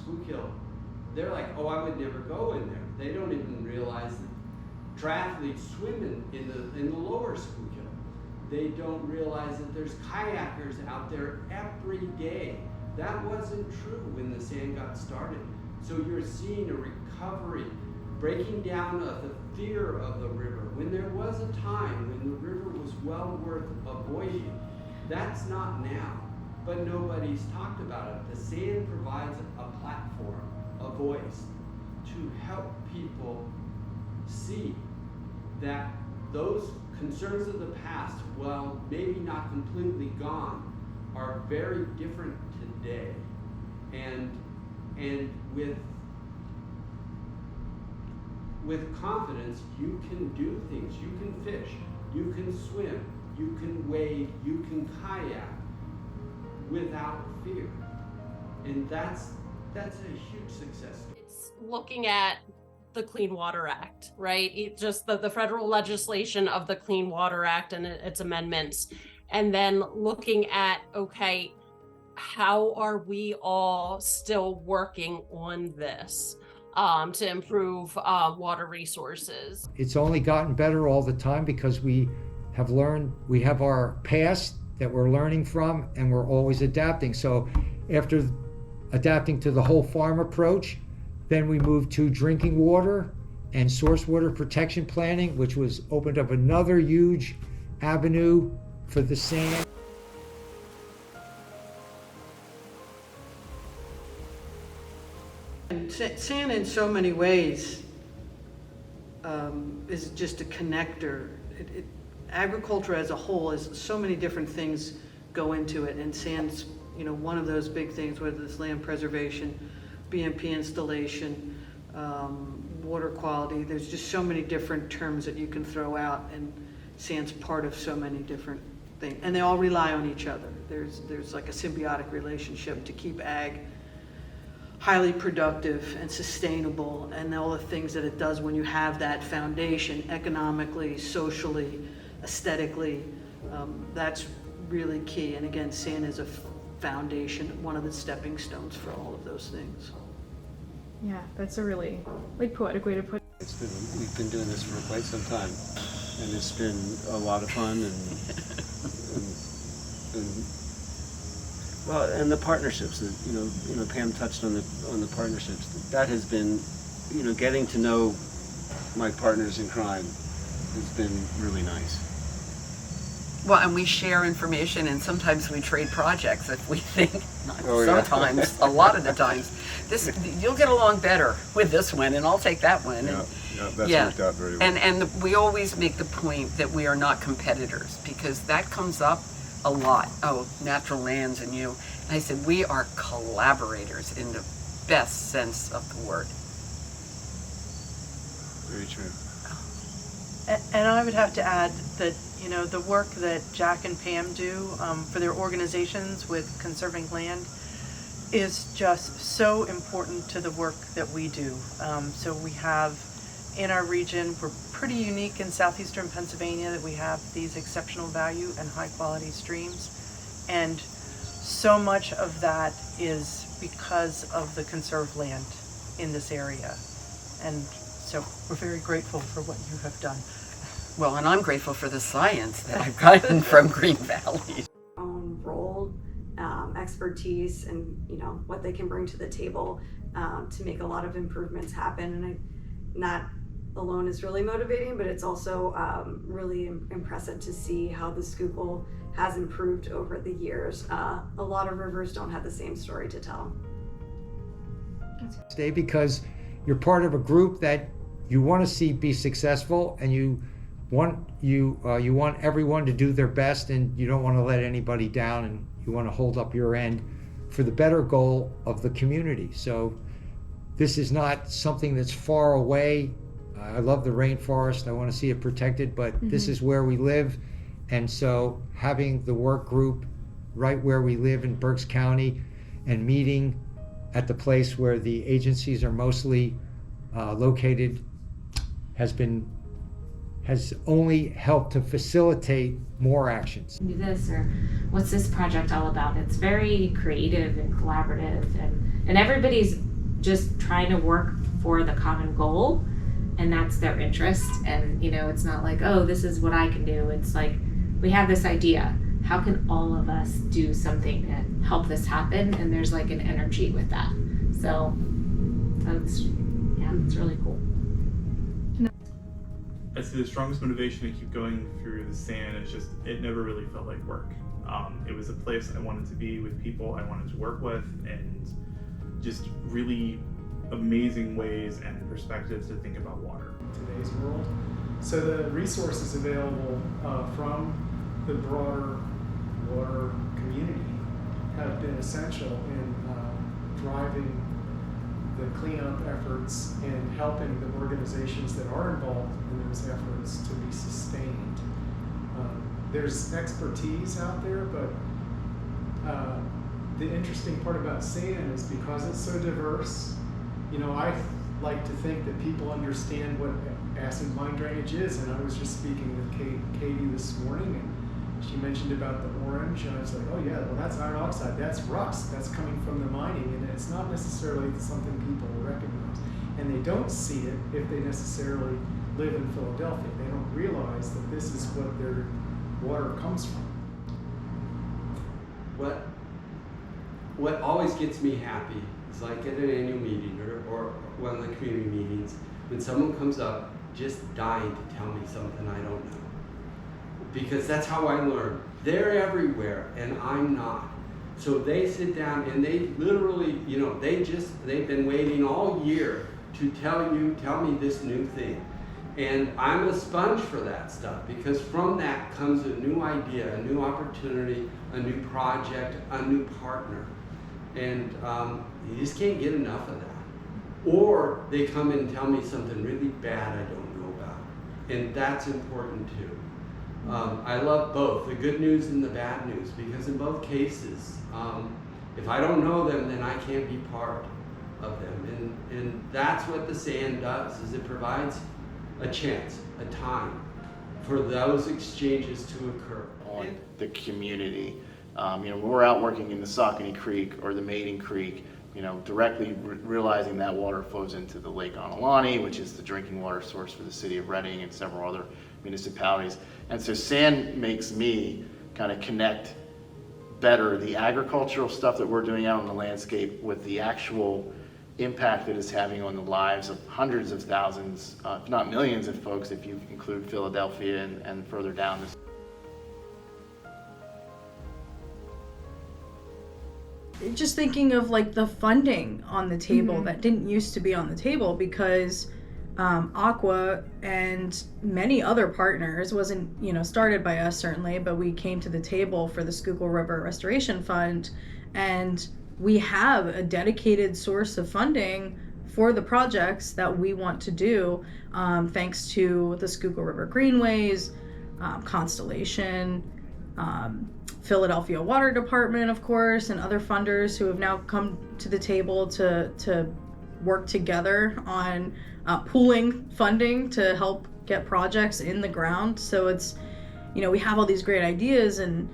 Schuylkill, they're like, oh, I would never go in there. They don't even realize that triathletes swim in the lower Schuylkill. They don't realize that there's kayakers out there every day. That wasn't true when the sand got started. So you're seeing a recovery, breaking down of the fear of the river. When there was a time when the river was well worth avoiding, that's not now, but nobody's talked about it. The sand provides a platform, a voice, to help people see that those concerns of the past, while maybe not completely gone, are very different today. And with confidence, you can do things. You can fish, you can swim, you can wade, you can kayak without fear. And that's a huge success story. It's looking at the Clean Water Act, right? Just the federal legislation of the Clean Water Act and its amendments. And then looking at, okay, how are we all still working on this to improve water resources? It's only gotten better all the time because we have learned, we have our past that we're learning from, and we're always adapting. So after adapting to the whole farm approach, then we moved to drinking water and source water protection planning, which was opened up another huge avenue for the sand. And sand in so many ways is just a connector. Agriculture as a whole is so many different things go into it, and sand's one of those big things, whether it's land preservation, BMP installation, water quality. There's just so many different terms that you can throw out, and sand's part of so many different things, and they all rely on each other. There's like a symbiotic relationship to keep ag highly productive and sustainable, and all the things that it does when you have that foundation economically, socially, aesthetically. That's really key. And again, sand is a foundation, one of the stepping stones for all of those things. Yeah, that's a really poetic way to put it. We've been doing this for quite some time, and it's been a lot of fun, and the partnerships that Pam touched on the partnerships. That has been, getting to know my partners in crime has been really nice. Well, and we share information, and sometimes we trade projects if we think, sometimes, a lot of the times, you'll get along better with this one, and I'll take that one. That's worked out very well. And we always make the point that we are not competitors, because that comes up a lot. Oh, natural lands and you. And I said, we are collaborators in the best sense of the word. Very true. And I would have to add that, the work that Jack and Pam do for their organizations with conserving land is just so important to the work that we do. So we have in our region, we're pretty unique in southeastern Pennsylvania that we have these exceptional value and high quality streams. And so much of that is because of the conserved land in this area. And so we're very grateful for what you have done. Well, and I'm grateful for the science that I've gotten from Green Valley. Own role, expertise, and what they can bring to the table to make a lot of improvements happen. And not alone is really motivating, but it's also really impressive to see how the Schuylkill has improved over the years. A lot of rivers don't have the same story to tell. Stay because you're part of a group that you want to see be successful, and you want everyone to do their best, and you don't want to let anybody down, and you want to hold up your end for the better goal of the community. So this is not something that's far away. I love the rainforest. I want to see it protected, but this is where we live. And so having the work group right where we live in Berks County and meeting at the place where the agencies are mostly located has only helped to facilitate more actions. Do this, or what's this project all about? It's very creative and collaborative, and everybody's just trying to work for the common goal, and that's their interest. And it's not like, oh, this is what I can do. It's like, we have this idea, how can all of us do something to help this happen? And there's like an energy with that. So it's really cool. I'd say the strongest motivation to keep going through the SAN is just, it never really felt like work. It was a place I wanted to be with, people I wanted to work with, and just really amazing ways and perspectives to think about water. In today's world. So the resources available from the broader water community have been essential in driving the cleanup efforts and helping the organizations that are involved in those efforts to be sustained. There's expertise out there, but the interesting part about SAN is because it's so diverse, I like to think that people understand what acid mine drainage is, and I was just speaking with Katie this morning, and she mentioned about the orange, and I was like, oh yeah, well that's iron oxide, that's rust, that's coming from the mining, and it's not necessarily something people recognize. And they don't see it if they necessarily live in Philadelphia. They don't realize that this is what their water comes from. What always gets me happy is like at an annual meeting or one of the community meetings, when someone comes up just dying to tell me something I don't know. Because that's how I learn. They're everywhere and I'm not. So they sit down and they literally, they've been waiting all year to tell me this new thing. And I'm a sponge for that stuff, because from that comes a new idea, a new opportunity, a new project, a new partner. And you just can't get enough of that. Or they come and tell me something really bad I don't know about. And that's important too. I love both, the good news and the bad news, because in both cases, if I don't know them, then I can't be part of them. And that's what the SAN does, is it provides a chance, a time for those exchanges to occur. On the community. When we're out working in the Saucony Creek or the Maiden Creek, directly realizing that water flows into the Lake Onalani, which is the drinking water source for the city of Reading and several other municipalities. And so SAN makes me kind of connect better the agricultural stuff that we're doing out in the landscape with the actual impact that it's having on the lives of hundreds of thousands, if not millions of folks, if you include Philadelphia and further down. Just thinking of like the funding on the table that didn't used to be on the table, because Aqua and many other partners wasn't started by us certainly, but we came to the table for the Schuylkill River Restoration Fund, and we have a dedicated source of funding for the projects that we want to do, thanks to the Schuylkill River Greenways, Constellation, Philadelphia Water Department, of course, and other funders who have now come to the table to work together on pooling funding to help get projects in the ground. So it's, we have all these great ideas, and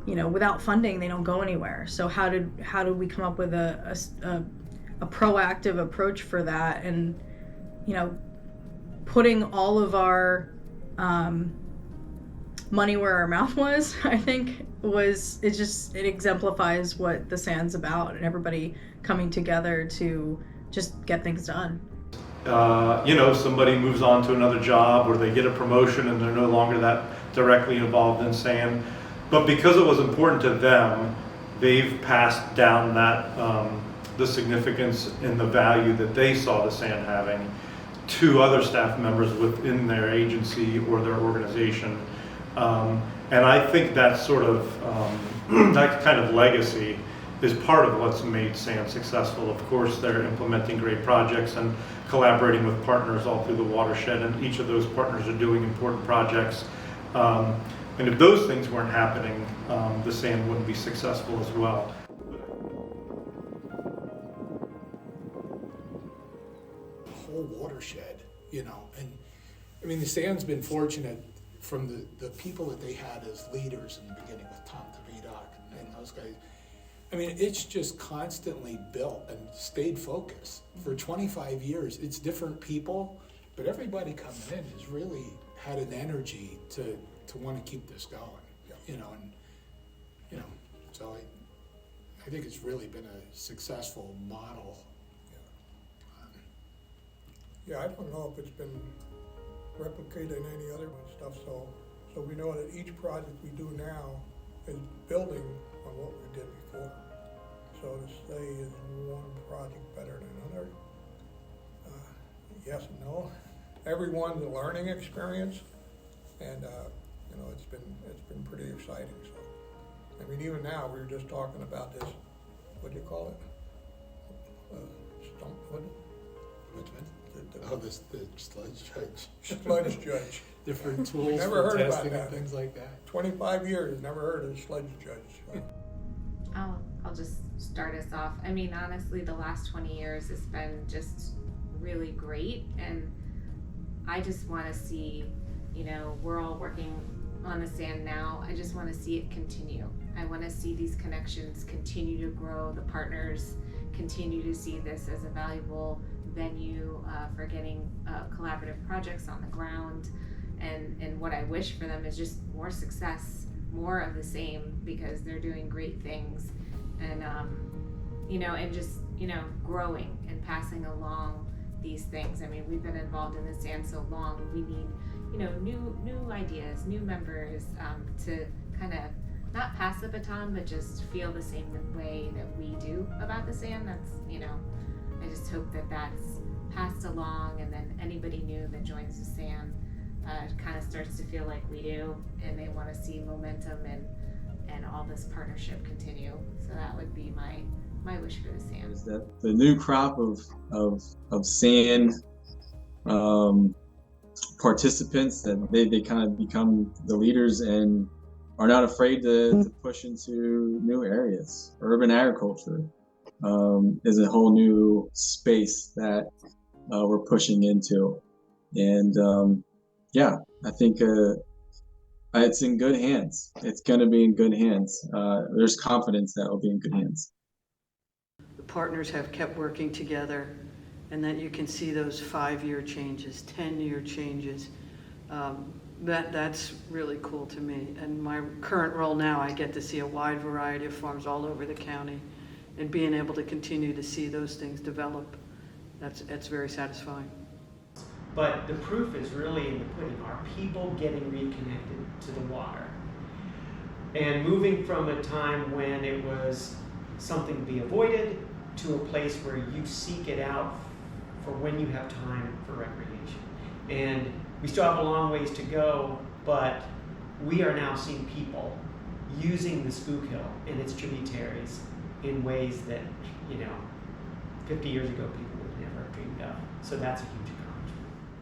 without funding, they don't go anywhere. So how did we come up with a proactive approach for that? And putting all of our money where our mouth was, I think it exemplifies what the SAN's about, and everybody coming together to just get things done. Somebody moves on to another job, or they get a promotion and they're no longer that directly involved in SAN. But because it was important to them, they've passed down that the significance and the value that they saw the SAN having to other staff members within their agency or their organization. And I think that sort of that kind of legacy is part of what's made SAN successful. Of course, they're implementing great projects and collaborating with partners all through the watershed, and each of those partners are doing important projects. And if those things weren't happening, the SAN wouldn't be successful as well. The whole watershed, and I mean, the SAN's been fortunate from the people that they had as leaders in the beginning with Tom Davidoff and those guys. I mean, it's just constantly built and stayed focused. For 25 years, it's different people, but everybody coming in has really had an energy to want to keep this going, so I think it's really been a successful model. Yeah, I don't know if it's been replicated in any other stuff, so we know that each project we do now is building on what we did before. So to say, is one project better than another? Yes and no. Everyone's a learning experience, and it's been pretty exciting. So, I mean, even now we were just talking about this. What do you call it? Stump. Which one? The sludge judge. Sludge judge. Different tools never for heard testing about and that. things like that. 25 years, never heard of a sludge judge. So. I'll just start us off. I mean, honestly, the last 20 years has been just really great, and I just want to see, we're all working on the sand now. I just want to see it continue. I want to see these connections continue to grow, the partners continue to see this as a valuable venue for getting collaborative projects on the ground. And what I wish for them is just more success, more of the same, because they're doing great things. And and just growing and passing along these things. I mean, we've been involved in the sand so long. We need new ideas, new members to kind of not pass the baton, but just feel the same way that we do about the sand. That's I just hope that that's passed along, and then anybody new that joins the sand kind of starts to feel like we do, and they want to see momentum and all this partnership continue. So that would be my wish for the sand. Is that the new crop of sand participants, that they kind of become the leaders and are not afraid to push into new areas. Urban agriculture is a whole new space that we're pushing into, and I think it's in good hands. It's going to be in good hands. There's confidence that it'll be in good hands. The partners have kept working together, and that you can see those 5-year changes, 10-year changes. That's really cool to me. And my current role now, I get to see a wide variety of farms all over the county, and being able to continue to see those things develop, that's very satisfying. But the proof is really in the pudding. Are people getting reconnected to the water? And moving from a time when it was something to be avoided to a place where you seek it out for when you have time for recreation. And we still have a long ways to go, but we are now seeing people using the Schuylkill and its tributaries in ways that, 50 years ago people would never have dreamed of. So that's a huge accomplishment.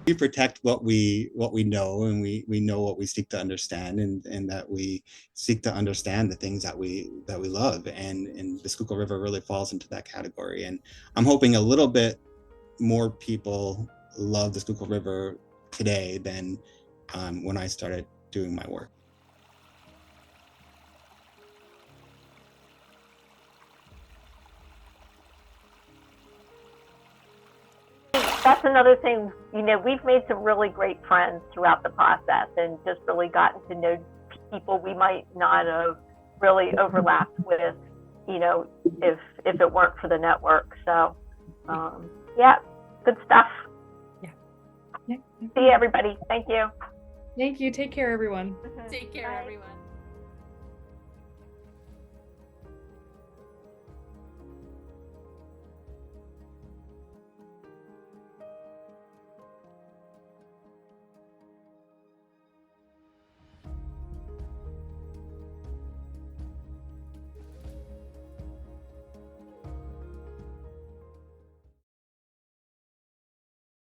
We protect what we know, and we know what we seek to understand, and that we seek to understand the things that we love, and the Schuylkill River really falls into that category. And I'm hoping a little bit more people love the Schuylkill River today than when I started doing my work. That's another thing, we've made some really great friends throughout the process, and just really gotten to know people we might not have really overlapped with, if it weren't for the network. So, good stuff. Yeah. See you, everybody. Thank you. Thank you. Take care, everyone. Take care, everyone.